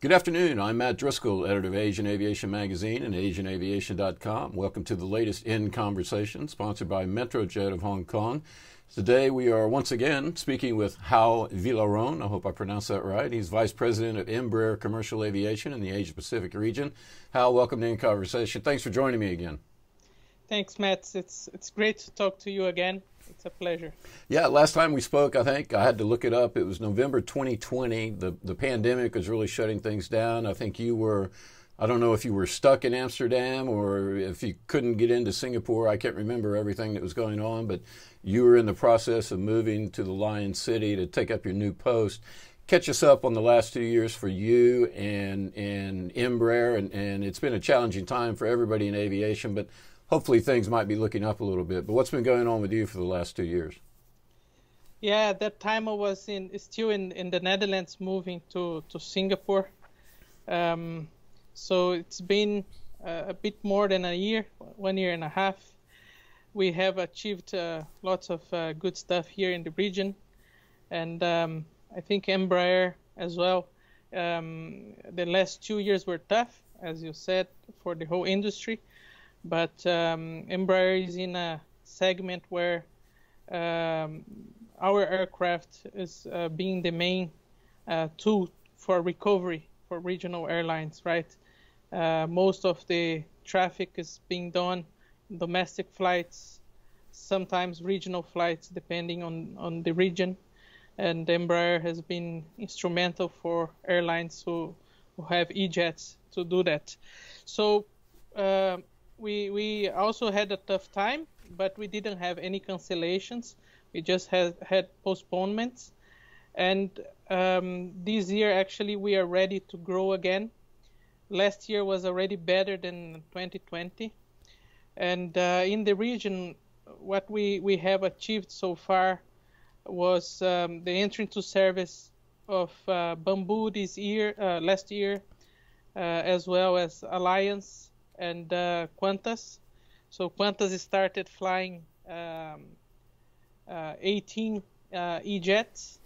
Good afternoon. I'm Matt Driskill, editor of Asian Aviation Magazine and AsianAviation.com. Welcome to the latest In Conversation, sponsored by Metrojet of Hong Kong. Today we are once again speaking with Raul Villaron. I hope I pronounced that right. He's Vice President of Embraer Commercial Aviation in the Asia-Pacific region. Raul, welcome to In Conversation. Thanks for joining me again. Thanks, Matt. It's great to talk to you again. It's a pleasure. Yeah, last time we spoke, I think, I had to look it up. It was November 2020. The pandemic was really shutting things down. I think you were, I don't know if you were stuck in Amsterdam or if you couldn't get into Singapore. I can't remember everything that was going on, but you were in the process of moving to the Lion City to take up your new post. Catch us up on the last 2 years for you and Embraer, and it's been a challenging time for everybody in aviation, but hopefully things might be looking up a little bit. But what's been going on with you for the last 2 years? Yeah, at that time I was still in the Netherlands, moving to Singapore. So it's been a bit more than a year, 1 year and a half. We have achieved lots of good stuff here in the region. And I think Embraer as well. The last 2 years were tough, as you said, for the whole industry. But Embraer is in a segment where our aircraft is being the main tool for recovery for regional airlines, right? Most of the traffic is being done in domestic flights, sometimes regional flights, depending on the region. And Embraer has been instrumental for airlines who have E-jets to do that. So we also had a tough time, but we didn't have any cancellations. We just had postponements. And this year, actually, we are ready to grow again. Last year was already better than 2020. And in the region, what we have achieved so far was the entry into service of Bamboo last year, as well as Alliance and Qantas. So Qantas started flying 18 E-jets.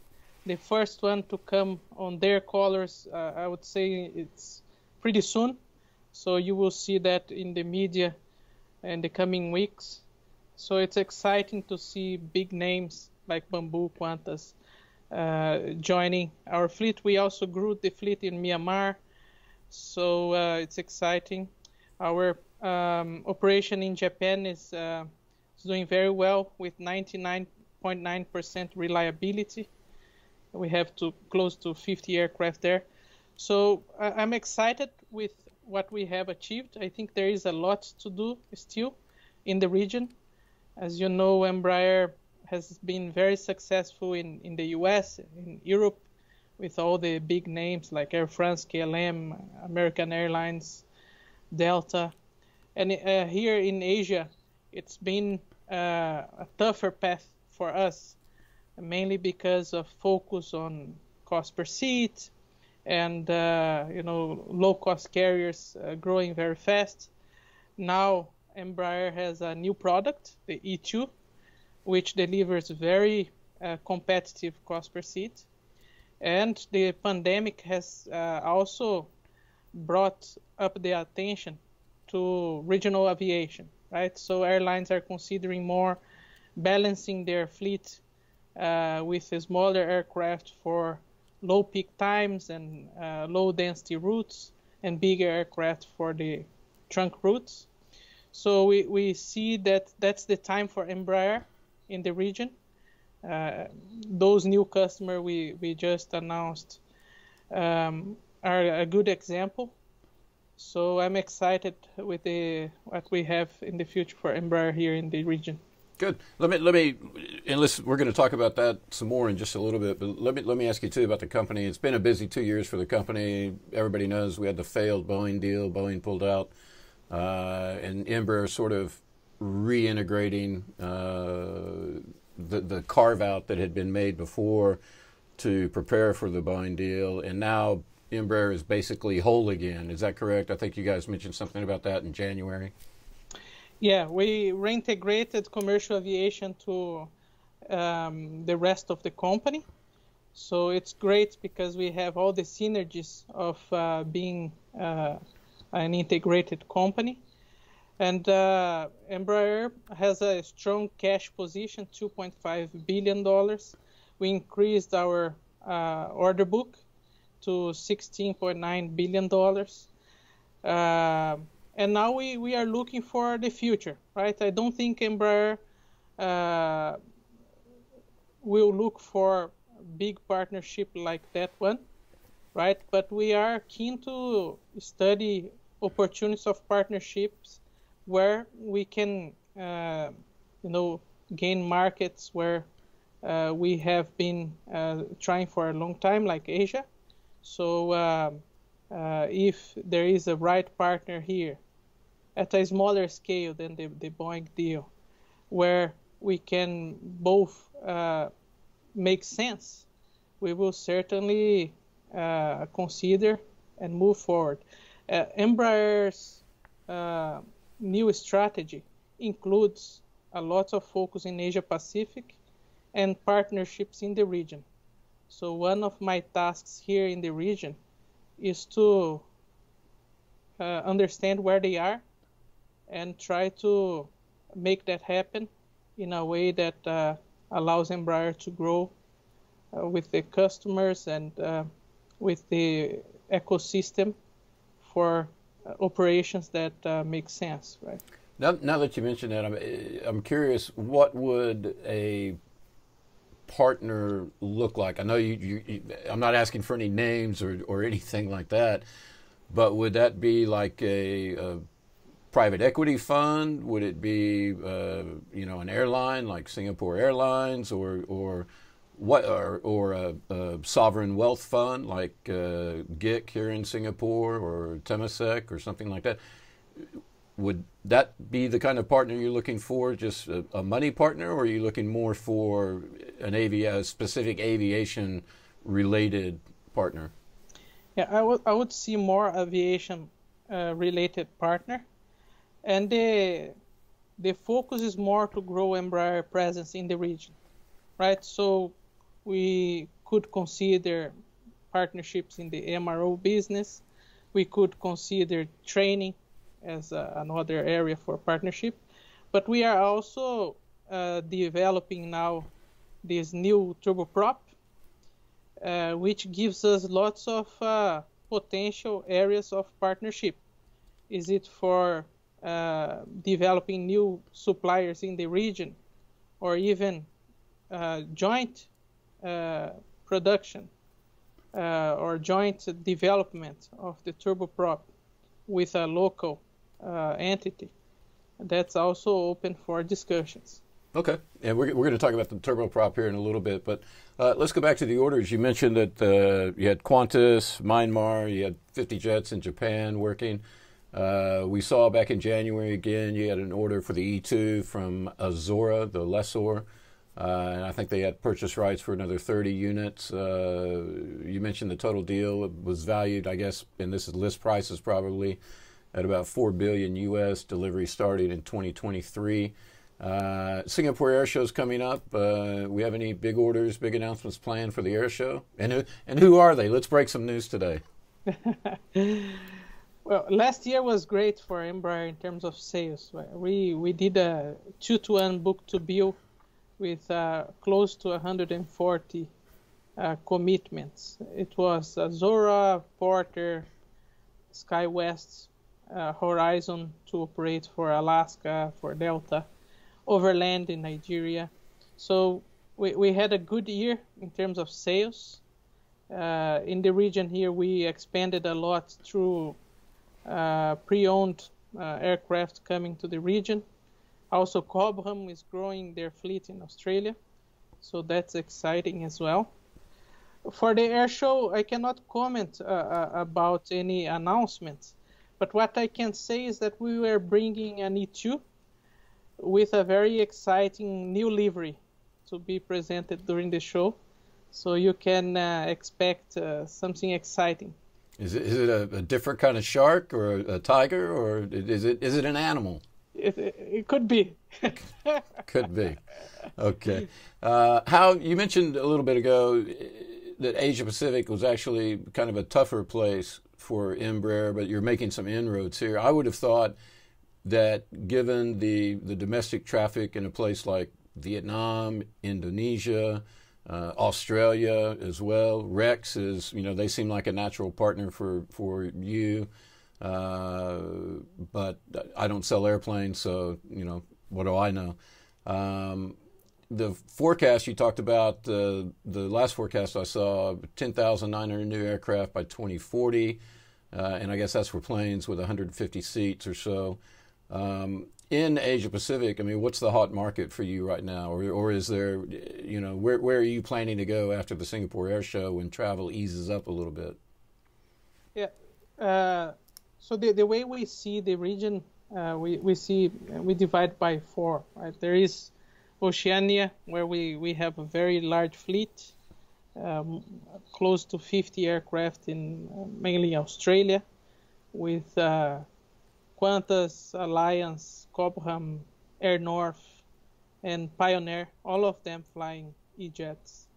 The first one to come on their colors, I would say it's pretty soon. So you will see that in the media in the coming weeks. So it's exciting to see big names like Bamboo, Qantas joining our fleet. We also grew the fleet in Myanmar. So it's exciting. Our operation in Japan is doing very well with 99.9% reliability. We have close to 50 aircraft there. So I'm excited with what we have achieved. I think there is a lot to do still in the region. As you know, Embraer has been very successful in the US, in Europe, with all the big names like Air France, KLM, American Airlines, Delta. And here in Asia, it's been a tougher path for us, mainly because of focus on cost per seat and low-cost carriers growing very fast. Now Embraer has a new product, the E2, which delivers very competitive cost per seat. And the pandemic has also brought up the attention to regional aviation, right? So airlines are considering more balancing their fleet with a smaller aircraft for low peak times and low density routes, and bigger aircraft for the trunk routes. So we see that that's the time for Embraer in the region. Those new customers we just announced are a good example. So I'm excited with what we have in the future for Embraer here in the region. Good. Let me, and we're going to talk about that some more in just a little bit. But let me ask you too about the company. It's been a busy 2 years for the company. Everybody knows we had the failed Boeing deal. Boeing pulled out, and Embraer sort of reintegrating the carve out that had been made before to prepare for the Boeing deal, and now Embraer is basically whole again. Is that correct? I think you guys mentioned something about that in January. Yeah, we reintegrated commercial aviation to the rest of the company. So it's great because we have all the synergies of being an integrated company. And Embraer has a strong cash position, $2.5 billion. We increased our order book to $16.9 billion. And now we are looking for the future, right? I don't think Embraer will look for a big partnership like that one, right? But we are keen to study opportunities of partnerships where we can, gain markets where we have been trying for a long time, like Asia. So if there is a right partner here at a smaller scale than the Boeing deal, where we can both make sense, we will certainly consider and move forward. Embraer's new strategy includes a lot of focus in Asia Pacific and partnerships in the region. So one of my tasks here in the region is to understand where they are and try to make that happen in a way that allows Embraer to grow with the customers and with the ecosystem for operations that make sense, right? Now that you mentioned that, I'm curious, what would a partner look like? I know I'm not asking for any names or anything like that, but would that be like a private equity fund? Would it be an airline like Singapore Airlines, or what, or a sovereign wealth fund like GIC here in Singapore, or Temasek or something like that? Would that be the kind of partner you're looking for, just a money partner, or are you looking more for a specific aviation-related partner? Yeah, I would see more aviation-related partner, and the focus is more to grow Embraer presence in the region, right? So we could consider partnerships in the MRO business. We could consider training as another area for partnership. But we are also developing now this new turboprop, which gives us lots of potential areas of partnership. Is it for developing new suppliers in the region, or even joint production or joint development of the turboprop with a local entity? That's also open for discussions. Okay, and we're going to talk about the turboprop here in a little bit, but let's go back to the orders. You mentioned that you had Qantas, Myanmar, you had 50 jets in Japan working. We saw back in January again, you had an order for the E2 from Azora, the lessor, and I think they had purchase rights for another 30 units. You mentioned the total deal was valued, I guess, and this is list prices probably, at about $4 billion US, delivery starting in 2023. Singapore Air Show's coming up. We have any big orders, big announcements planned for the air show? And who are they? Let's break some news today. Well, last year was great for Embraer in terms of sales. We did a 2-to-1 book-to-bill with close to 140 commitments. It was Azora, Porter, SkyWest, Horizon to operate for Alaska, for Delta, Overland in Nigeria. So we had a good year in terms of sales. In the region here, we expanded a lot through pre-owned aircraft coming to the region. Also, Cobham is growing their fleet in Australia, so that's exciting as well. For the air show, I cannot comment about any announcements, but what I can say is that we were bringing an E2 with a very exciting new livery to be presented during the show, so you can expect something exciting. Is it a different kind of shark, or a tiger, or is it an animal? It could be. Could be. Okay. How you mentioned a little bit ago, that Asia Pacific was actually kind of a tougher place for Embraer, but you're making some inroads here. I would have thought that given the domestic traffic in a place like Vietnam, Indonesia, Australia as well, Rex is, they seem like a natural partner for you. But I don't sell airplanes, so, what do I know? The forecast you talked about, the last forecast I saw, 10,900 new aircraft by 2040, and I guess that's for planes with 150 seats or so. In Asia Pacific, what's the hot market for you right now? Or is there, where are you planning to go after the Singapore Air Show when travel eases up a little bit? Yeah. So the way we see the region, we divide by 4. Right? There is Oceania, where we have a very large fleet, close to 50 aircraft in mainly Australia, with Qantas, Alliance, Cobham, Air North, and Pioneer, all of them flying E-jets.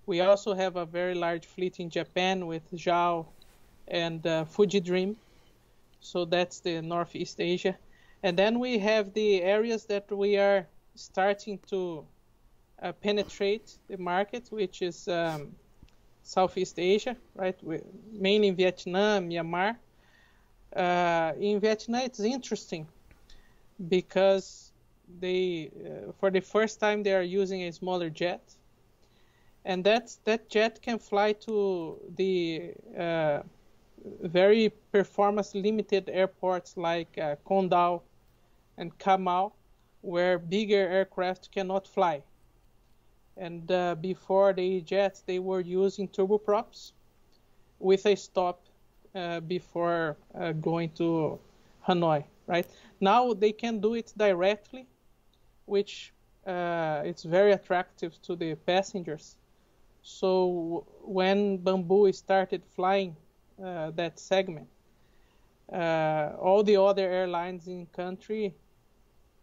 We also have a very large fleet in Japan with JAL and Fuji Dream. So that's the Northeast Asia. And then we have the areas that we are starting to penetrate the market, which is Southeast Asia, right? Mainly Vietnam, Myanmar. In Vietnam, it's interesting because they, for the first time, they are using a smaller jet, and that jet can fly to the very performance-limited airports like Con Dao and Ca Mau, where bigger aircraft cannot fly. And before the E-jets, they were using turboprops with a stop before going to Hanoi, right? Now they can do it directly, which it's very attractive to the passengers. So when Bamboo started flying that segment, all the other airlines in country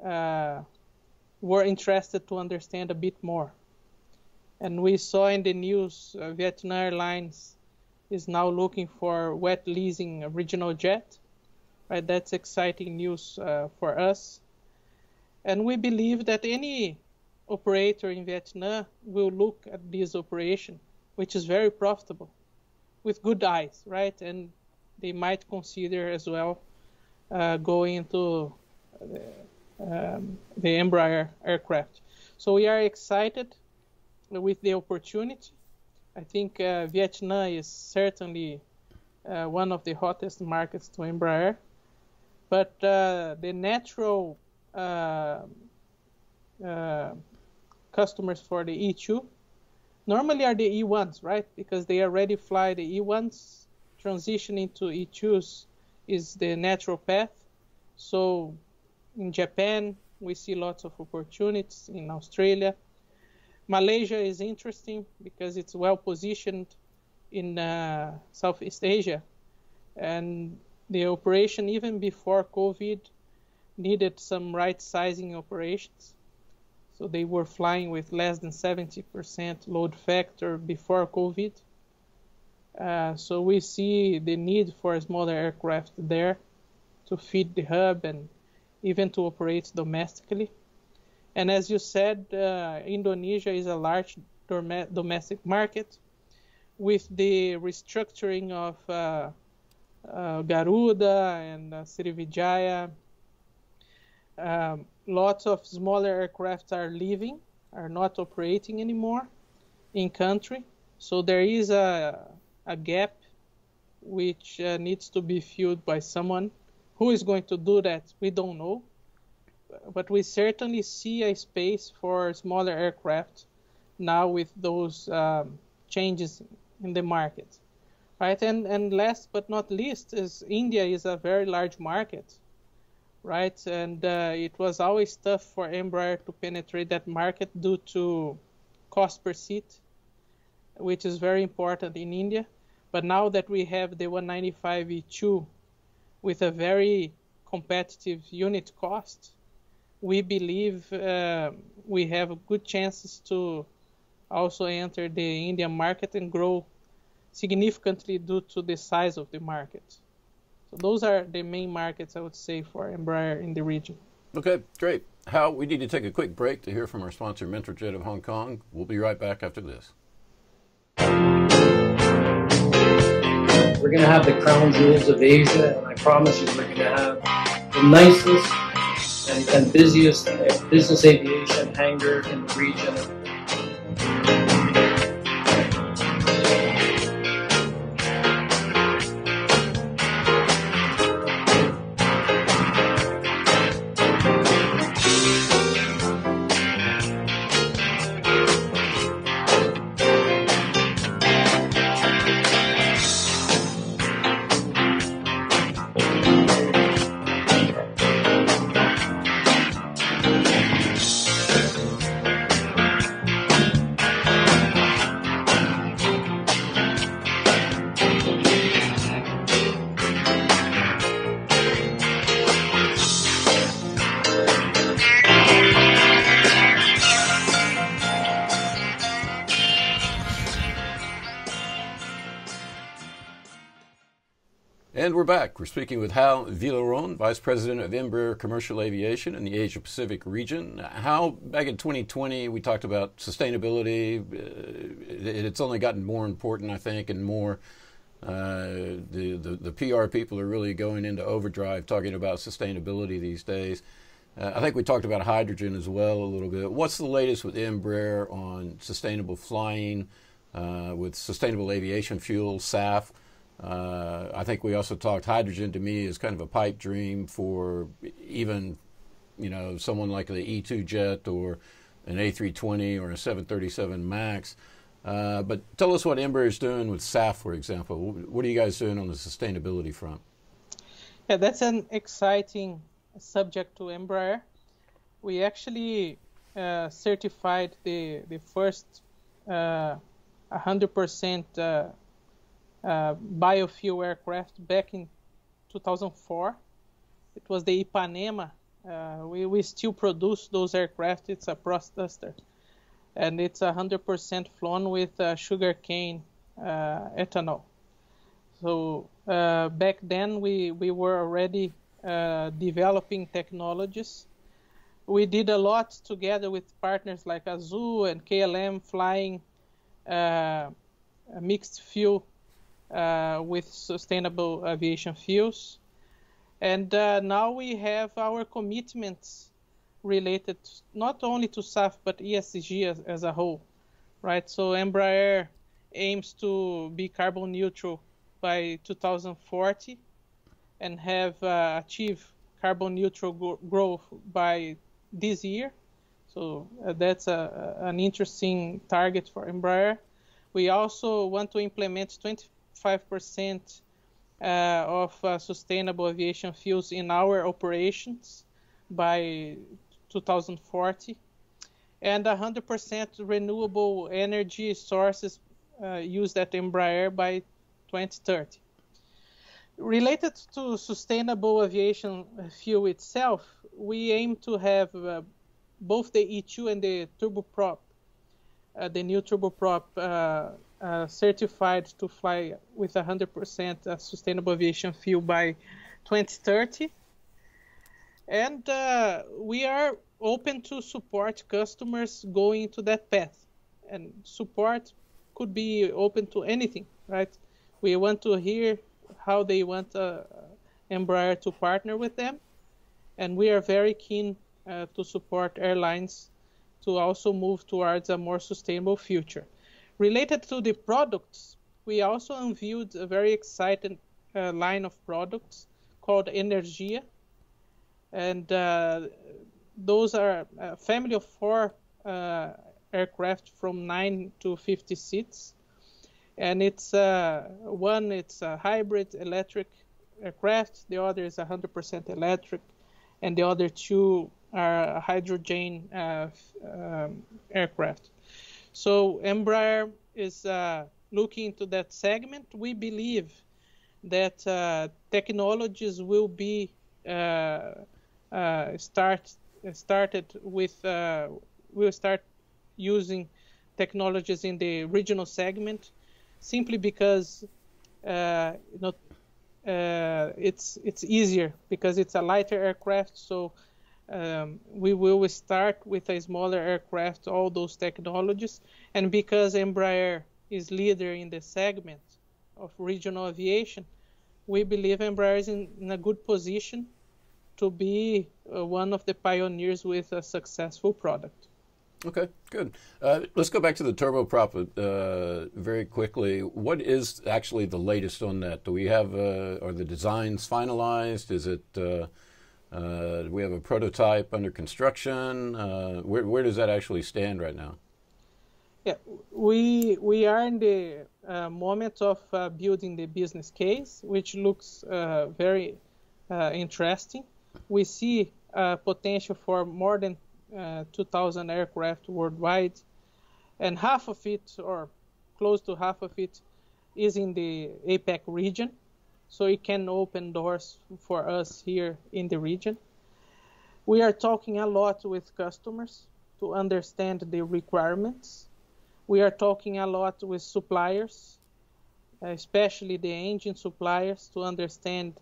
were interested to understand a bit more. And we saw in the news, Vietnam Airlines is now looking for wet leasing a regional jet. Right, that's exciting news for us. And we believe that any operator in Vietnam will look at this operation, which is very profitable, with good eyes, right? And they might consider as well going into the Embraer aircraft. So we are excited with the opportunity. I think Vietnam is certainly one of the hottest markets to Embraer. But the natural customers for the E2 normally are the E1s, right? Because they already fly the E1s. Transitioning to E2s is the natural path. So in Japan, we see lots of opportunities. In Australia, Malaysia is interesting because it's well positioned in Southeast Asia. And the operation, even before COVID, needed some right-sizing operations. So they were flying with less than 70% load factor before COVID. So we see the need for a smaller aircraft there to feed the hub and even to operate domestically. And as you said, Indonesia is a large domestic market. With the restructuring of Garuda and Sriwijaya, lots of smaller aircraft are leaving, are not operating anymore in country. So there is a gap which needs to be filled by someone. Who is going to do that? We don't know. But we certainly see a space for smaller aircraft now with those changes in the market. Right? And last but not least is India is a very large market, right? And it was always tough for Embraer to penetrate that market due to cost per seat, which is very important in India. But now that we have the 195 E2 with a very competitive unit cost, we believe we have good chances to also enter the Indian market and grow significantly due to the size of the market. So those are the main markets, I would say, for Embraer in the region. Okay, great. Hal, we need to take a quick break to hear from our sponsor, Mentorjet of Hong Kong. We'll be right back after this. We're going to have the crown jewels of Asia, and I promise you we're going to have the nicest and busiest business aviation hangar in the region. And we're back. We're speaking with Raul Villaron, Vice President of Embraer Commercial Aviation in the Asia Pacific region. How back in 2020, we talked about sustainability. It's only gotten more important, I think, and more. The PR people are really going into overdrive talking about sustainability these days. I think we talked about hydrogen as well a little bit. What's the latest with Embraer on sustainable flying, with sustainable aviation fuel, SAF? I think we also talked hydrogen. To me is kind of a pipe dream for even, someone like the E2 jet or an A320 or a 737 MAX. But tell us what Embraer is doing with SAF, for example. What are you guys doing on the sustainability front? Yeah, that's an exciting subject to Embraer. We actually certified the first 100% biofuel aircraft back in 2004. It was the Ipanema. We still produce those aircraft. It's a Prostuster, and it's 100% flown with sugarcane ethanol. So back then we were already developing technologies. We did a lot together with partners like Azul and KLM, flying mixed fuel with sustainable aviation fuels. And now we have our commitments related not only to SAF but ESG as a whole, right? So Embraer aims to be carbon neutral by 2040 and have achieved carbon neutral growth by this year. So that's an interesting target for Embraer. We also want to implement 25% of sustainable aviation fuels in our operations by 2040, and 100% renewable energy sources used at Embraer by 2030. Related to sustainable aviation fuel itself, we aim to have both the E2 and the turboprop, the new turboprop, certified to fly with 100% sustainable aviation fuel by 2030. And we are open to support customers going to that path. And support could be open to anything, right? We want to hear how they want Embraer to partner with them. And we are very keen to support airlines to also move towards a more sustainable future. Related to the products, we also unveiled a very exciting line of products called Energia. And those are a family of 4 aircraft from 9 to 50 seats. And it's it's a hybrid electric aircraft. The other is 100% electric. And the other 2 are hydrogen aircraft. So Embraer is looking into that segment. We believe that technologies will be started with will start using technologies in the regional segment, simply because it's easier because it's a lighter aircraft. So we will start with a smaller aircraft, all those technologies, and because Embraer is leader in the segment of regional aviation, we believe Embraer is in a good position to be one of the pioneers with a successful product. Okay, good. Let's go back to the turboprop very quickly. What is actually the latest on that? Do we have, are the designs finalized? Is it, do we have a prototype under construction? Where does that actually stand right now? Yeah, we are in the moment of building the business case, which looks very interesting. We see potential for more than 2,000 aircraft worldwide, and half of it, or close to half of it, is in the APAC region, so it can open doors for us here in the region. We are talking a lot with customers to understand the requirements. We are talking a lot with suppliers, especially the engine suppliers, to understand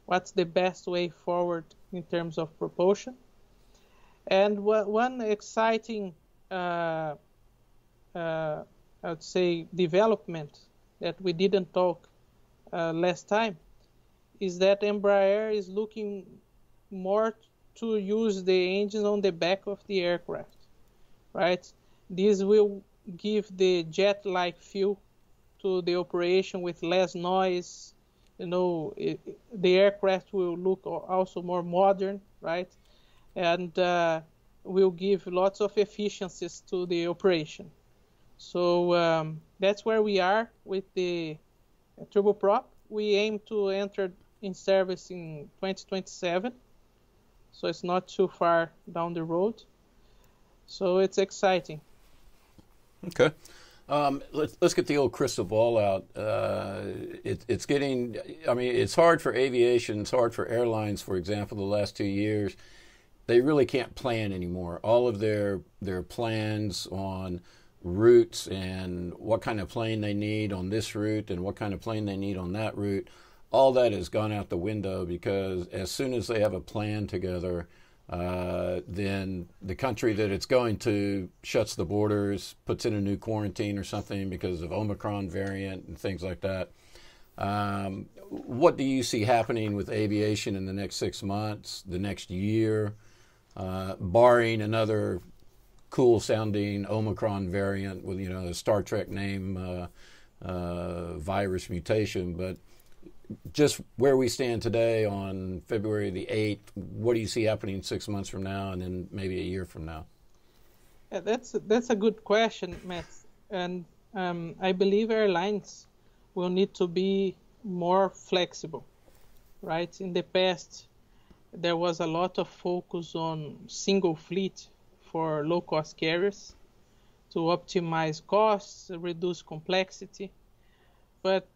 what's the best way forward in terms of propulsion. And one exciting, I would say, development that we didn't talk last time is that Embraer is looking more to use the engines on the back of the aircraft, right? This will give the jet-like feel to the operation with less noise. You know, the aircraft will look also more modern, right? And will give lots of efficiencies to the operation. So that's where we are with the turboprop. We aim to enter in service in 2027, so it's not too far down the road. So it's exciting. Okay. Let's get the old crystal ball out. It's getting, I mean, it's hard for aviation, it's hard for airlines, for example, the last 2 years. They really can't plan anymore. All of their plans on routes and what kind of plane they need on this route and what kind of plane they need on that route, all that has gone out the window, because as soon as they have a plan together, then the country that it's going to shuts the borders, puts in a new quarantine or something because of Omicron variant and things like that. What do you see happening with aviation in the next 6 months, the next year, barring another cool-sounding Omicron variant with, you know, a Star Trek name, virus mutation? But just where we stand today on February the 8th, what do you see happening 6 months from now and then maybe a year from now? Yeah, that's a good question, Matt. And I believe airlines will need to be more flexible, right? In the past, there was a lot of focus on single fleet for low-cost carriers to optimize costs, reduce complexity. But,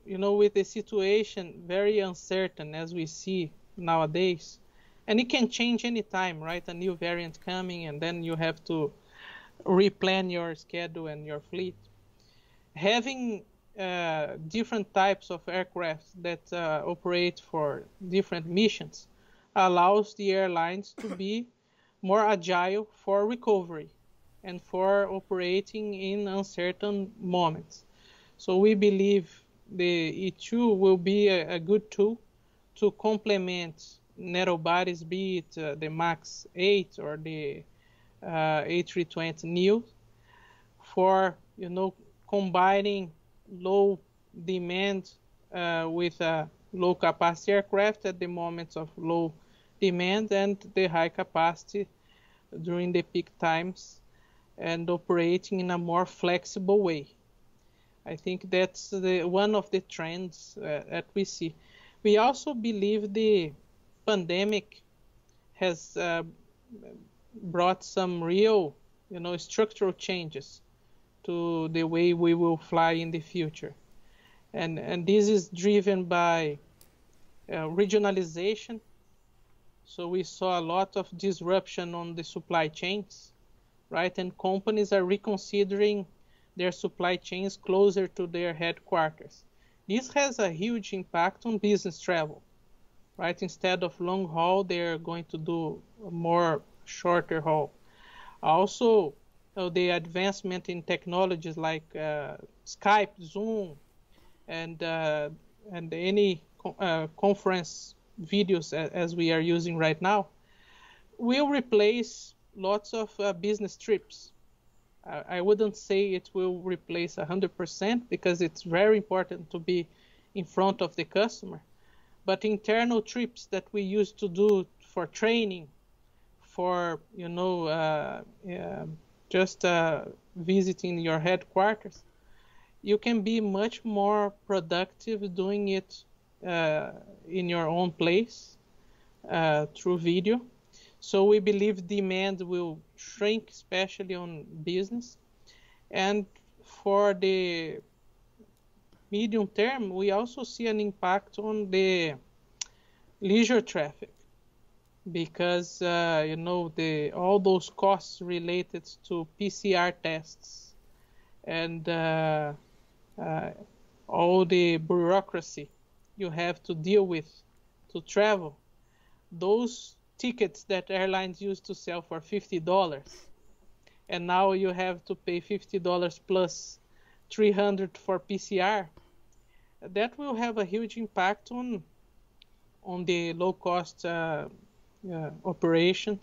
you know, with the situation very uncertain as we see nowadays, and it can change anytime, right? A new variant coming, and then you have to replan your schedule and your fleet. Having different types of aircraft that operate for different missions allows the airlines to be more agile for recovery and for operating in uncertain moments. So we believe the E2 will be a good tool to complement narrow bodies, be it the MAX 8 or the A320neo, for, you know, combining low demand with low capacity aircraft at the moments of low demand and the high capacity during the peak times, and operating in a more flexible way. I think that's one of the trends that we see. We also believe the pandemic has brought some real, you know, structural changes to the way we will fly in the future. And this is driven by regionalization. So we saw a lot of disruption on the supply chains, right? And companies are reconsidering their supply chains closer to their headquarters. This has a huge impact on business travel, right? Instead of long haul, they're going to do a more shorter haul. Also, the advancement in technologies like Skype, Zoom, and any conference videos as we are using right now will replace lots of business trips. I wouldn't say it will replace 100% because it's very important to be in front of the customer. But internal trips that we used to do for training, for just visiting your headquarters, you can be much more productive doing it in your own place through video. So we believe demand will shrink, especially on business. And for the medium term, we also see an impact on the leisure traffic because, all those costs related to PCR tests and all the bureaucracy you have to deal with to travel, those tickets that airlines used to sell for $50, and now you have to pay $50 plus $300 for PCR, that will have a huge impact on the low-cost operation.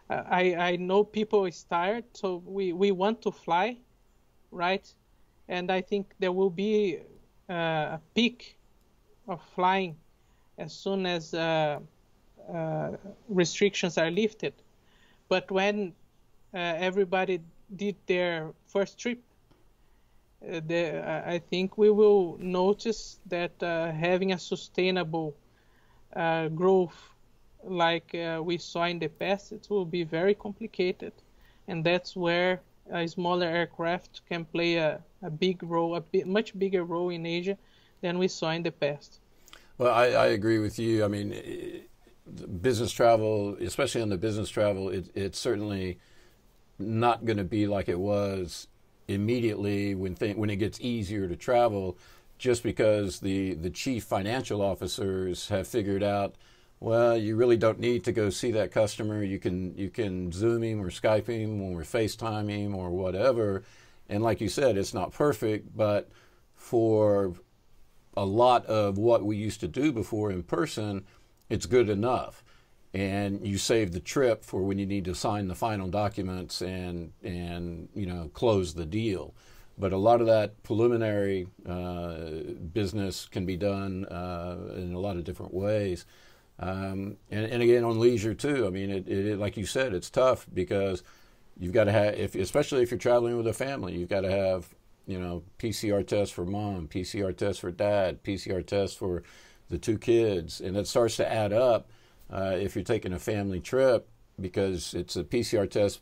I know people is tired, so we want to fly, right? And I think there will be a peak of flying as soon as restrictions are lifted. But when everybody did their first trip, I think we will notice that having a sustainable growth like we saw in the past, it will be very complicated. And that's where a smaller aircraft can play a big role, much bigger role in Asia than we saw in the past. Well, I agree with you. I mean, business travel, especially on the business travel, it's certainly not going to be like it was immediately when it gets easier to travel, just because the chief financial officers have figured out, well, you really don't need to go see that customer. You can Zoom him or Skype him or FaceTime him or whatever. And like you said, it's not perfect, but for a lot of what we used to do before in person, it's good enough. And you save the trip for when you need to sign the final documents and close the deal. But a lot of that preliminary business can be done in a lot of different ways. And again, on leisure too. I mean, it like you said, it's tough because you've got to have, especially if you're traveling with a family, you've got to have, PCR tests for mom, PCR tests for dad, PCR tests for the two kids, and it starts to add up if you're taking a family trip, because it's a PCR test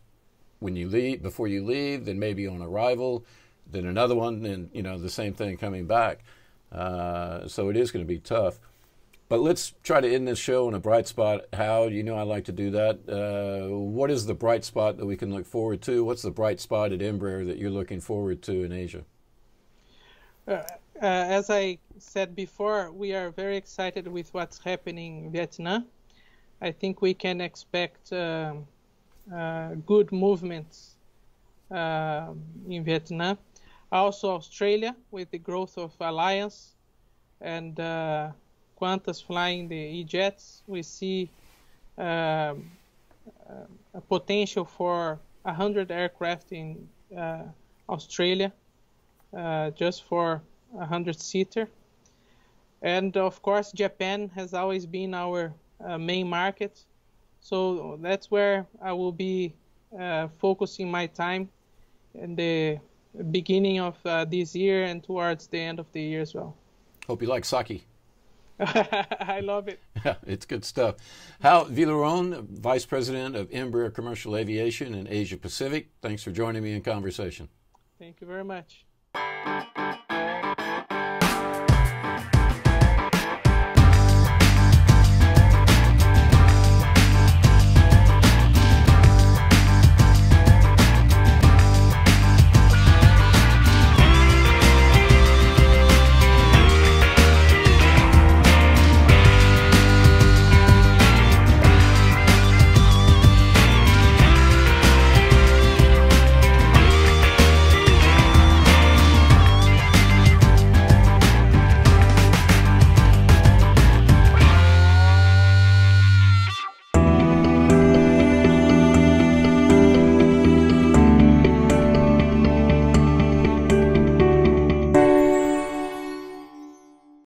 when you leave, before you leave, then maybe on arrival, then another one, and the same thing coming back. So it is going to be tough. But let's try to end this show on a bright spot. Hal, I like to do that. What is the bright spot that we can look forward to? What's the bright spot at Embraer that you're looking forward to in Asia? As I said before, we are very excited with what's happening in Vietnam. I think we can expect good movements in Vietnam. Also Australia, with the growth of Alliance and Qantas flying the E-jets, we see a potential for 100 aircraft in Australia, just for 100-seater. And of course, Japan has always been our main market. So that's where I will be focusing my time in the beginning of this year and towards the end of the year as well. Hope you like sake. I love it. Yeah, it's good stuff. Raul Villaron, Vice President of Embraer Commercial Aviation in Asia Pacific. Thanks for joining me in conversation. Thank you very much.